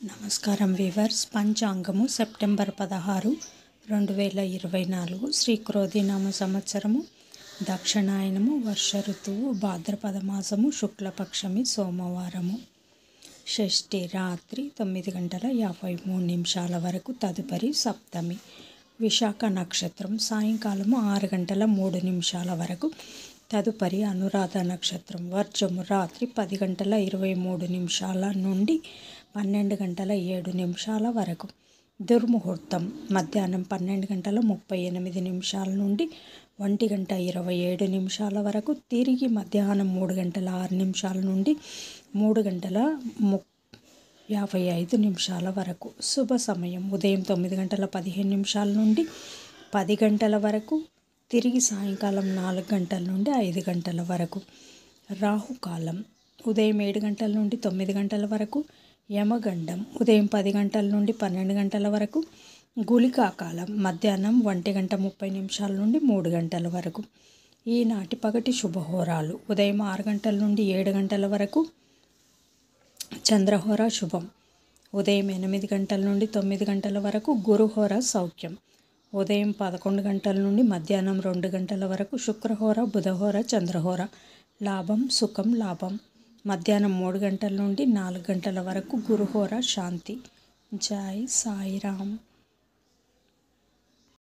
నమస్కారం weavers. పంచాంగము September 16, 2024 Shri క్రోధినామ సంవత్సరము, దక్షిణాయనము, వర్ష ఋతువు, భాద్రపద మాసము, శుక్లపక్షమి, సోమవారము. షష్ఠి రాత్రి 9:53 వరకు, తదుపరి సప్తమి. విశాఖ నక్షత్రం సాయంకాలము 6:03 వరకు, తదుపరి అనురాధ నక్షత్రం. వర్జము రాత్రి 10:23 నుండి 12:07 వరకు. దుర్ముహూర్తం మధ్యాహ్నం 12:38 నుండి 1:27 వరకు. తిరిగి మధ్యాహ్నం 3:06 నుండి 3:55 వరకు. శుభ సమయం ఉదయం 9:15 నుండి 10 గంటల వరకు. తిరిగి సాయంకాలం 4 గంటల నుండి 5 గంటల వరకు. రాహుకాలం ఉదయం 7 గంటల నుండి 9 గంటల వరకు. యమగండం ఉదయం 10 గంటల నుండి 12 గంటల వరకు. గుళికా కాలం మధ్యాహ్నం 1:30 నుండి 3 గంటల వరకు. ఈనాటి పగటి శుభహోరాలు ఉదయం 6 గంటల నుండి 7 గంటల వరకు. చంద్రహోర శుభం ఉదయం 8 గంటల నుండి 9 గంటల వరకు. గురుహోర సౌఖ్యం ఉదయం 11 గంటల నుండి మధ్యాహ్నం 2 గంటల వరకు. శుక్రహోర, బుధహోర, చంద్రహోర. లాభం సుఖం లాభం మధ్యాహ్నం 3 గంటల నుండి 4 గంటల వరకు. గురుహోర శాంతి. జై సాయిరామ్.